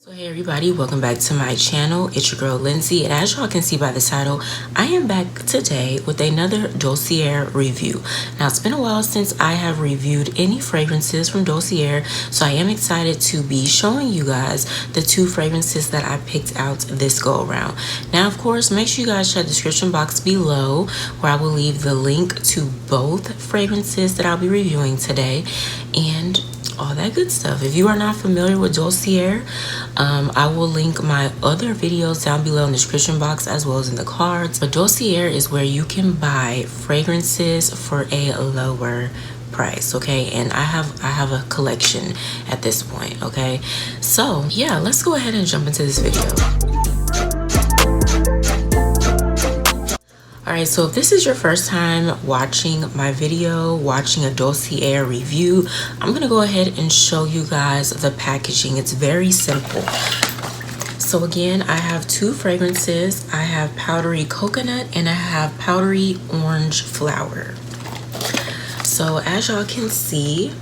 So hey everybody, welcome back to my channel. It's your girl Lindsay, and as y'all can see by the title, I am back today with another Dossier review. Now it's been a while since I have reviewed any fragrances from Dossier, so I am excited to be showing you guys the two fragrances that I picked out this go around. Now of course, make sure you guys check the description box below where I will leave the link to both fragrances that I'll be reviewing today and all that good stuff. If you are not familiar with Dossier, I will link my other videos down below in the description box as well as in the cards. But Dossier is where you can buy fragrances for a lower price, okay? And I have a collection at this point, okay? So yeah, let's go ahead and jump into this video. Alright, so if this is your first time watching my video, watching a Dossier review, I'm going to go ahead and show you guys the packaging. It's very simple. So again, I have two fragrances. I have Powdery Coconut and I have Powdery Orange Flower. So as y'all can see,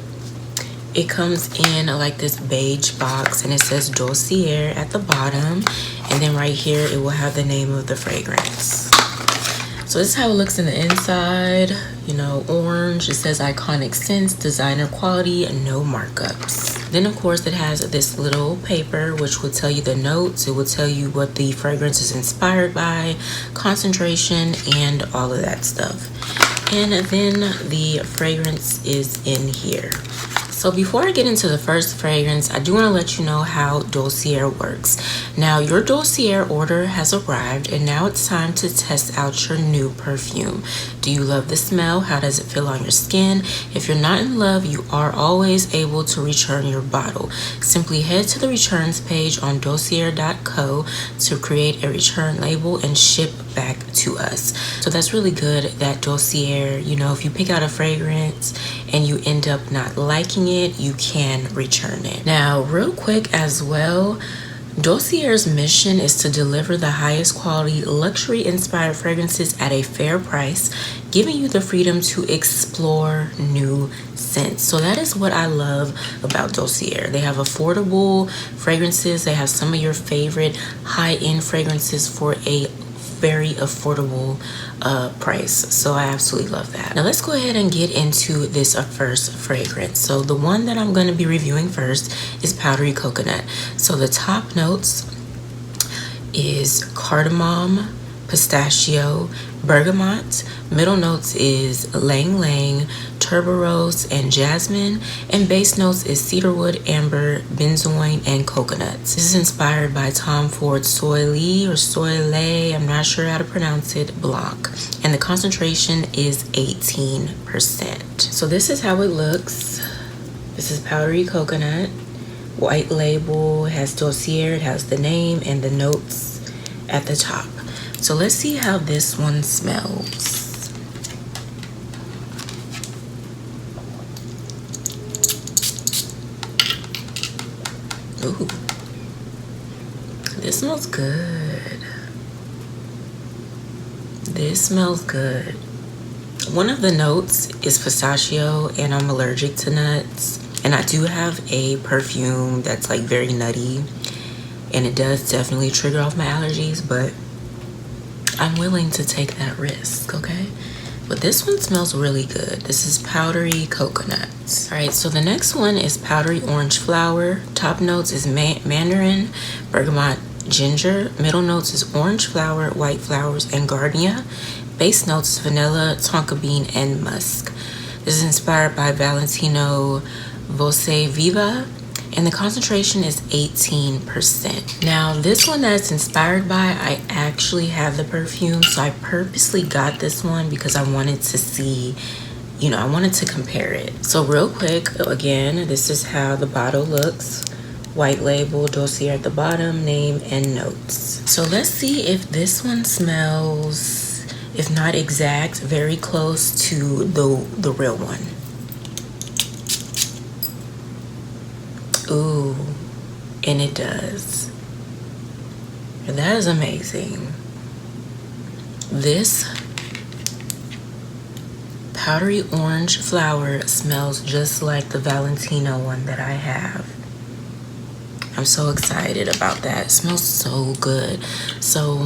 it comes in like this beige box and it says Dossier at the bottom. And then right here, it will have the name of the fragrance. So this is how it looks in the inside. You know, orange, it says iconic scents, designer quality, and no markups. Then of course it has this little paper which will tell you the notes. It will tell you what the fragrance is inspired by, concentration, and all of that stuff. And then the fragrance is in here. So before I get into the first fragrance, I do want to let you know how Dossier works. Now your Dossier order has arrived and now it's time to test out your new perfume. Do you love the smell? How does it feel on your skin? If you're not in love, you are always able to return your bottle. Simply head to the returns page on dossier.co to create a return label and ship back to us. So that's really good that Dossier, you know, if you pick out a fragrance and you end up not liking it, you can return it. Now real quick as well, Dossier's mission is to deliver the highest quality luxury inspired fragrances at a fair price, giving you the freedom to explore new scents. So that is what I love about Dossier. They have affordable fragrances. They have some of your favorite high-end fragrances for a very affordable price. So I absolutely love that. Now let's go ahead and get into this first fragrance. So the one that I'm going to be reviewing first is Powdery Coconut. So the top notes is cardamom, pistachio, bergamot. Middle notes is ylang ylang, tuberose, and jasmine. And base notes is cedarwood, amber, benzoin, and coconuts. This is inspired by Tom Ford's Soleil or Soleil, I'm not sure how to pronounce it, Blanc. And the concentration is 18%. So this is how it looks. This is Powdery Coconut. White label, has Dossier, it has the name and the notes at the top. So let's see how this one smells. Ooh, this smells good. This smells good. One of the notes is pistachio, and I'm allergic to nuts. And I do have a perfume that's like very nutty, and it does definitely trigger off my allergies, but I'm willing to take that risk, okay? But this one smells really good. This is Powdery Coconut. All right, so the next one is Powdery Orange Flower. Top notes is mandarin, bergamot, ginger. Middle notes is orange flower, white flowers, and gardenia. Base notes is vanilla, tonka bean, and musk. This is inspired by Valentino Voce Viva. And the concentration is 18%. Now, this one that it's inspired by, I actually have the perfume. So I purposely got this one because I wanted to see, you know, I wanted to compare it. So real quick, again, this is how the bottle looks. White label, Dossier at the bottom, name, and notes. So let's see if this one smells, if not exact, very close to the real one. Ooh, and it does. That is amazing. This Powdery Orange Flower smells just like the Valentino one that I have. I'm so excited about that. It smells so good. So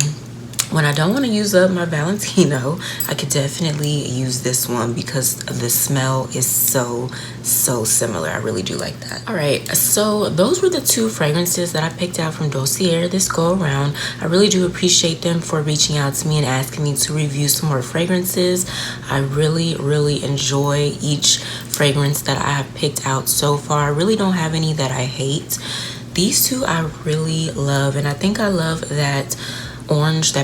when I don't want to use up my Valentino, I could definitely use this one because the smell is so similar. I really do like that. All right, so those were the 2 fragrances that I picked out from Dossier this go around. I really do appreciate them for reaching out to me and asking me to review some more fragrances. I really enjoy each fragrance that I have picked out so far. I really don't have any that I hate. These 2 I really love, and I think I love that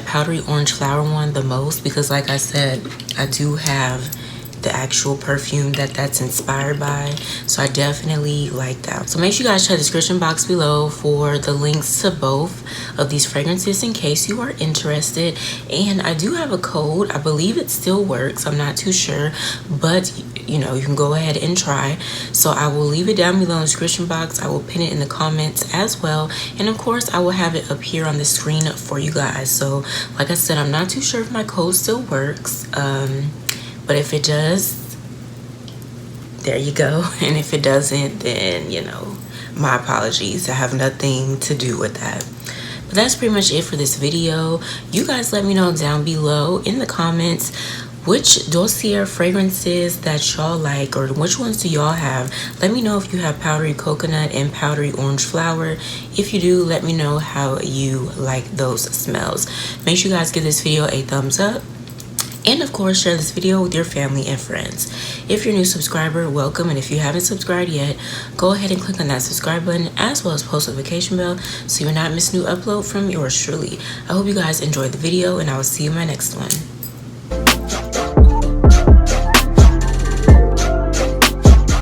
powdery orange flower one the most because, like I said, I do have the actual perfume that's inspired by, so I definitely like that. So make sure you guys check the description box below for the links to both of these fragrances in case you are interested. And I do have a code. I believe it still works. I'm not too sure, but you know, you can go ahead and try. So I will leave it down below in the description box. I will pin it in the comments as well, and of course I will have it up here on the screen for you guys. So like I said, I'm not too sure if my code still works, but if it does, there you go. And if it doesn't, then, you know, my apologies. I have nothing to do with that. But that's pretty much it for this video. You guys let me know down below in the comments which Dossier fragrances that y'all like, or which ones do y'all have. Let me know if you have powdery coconut and powdery orange flower. If you do, let me know how you like those smells. Make sure you guys give this video a thumbs up. And of course, share this video with your family and friends. If you're a new subscriber, welcome. And if you haven't subscribed yet, go ahead and click on that subscribe button as well as post notification bell so you're not missing new upload from yours truly. I hope you guys enjoyed the video, and I will see you in my next one.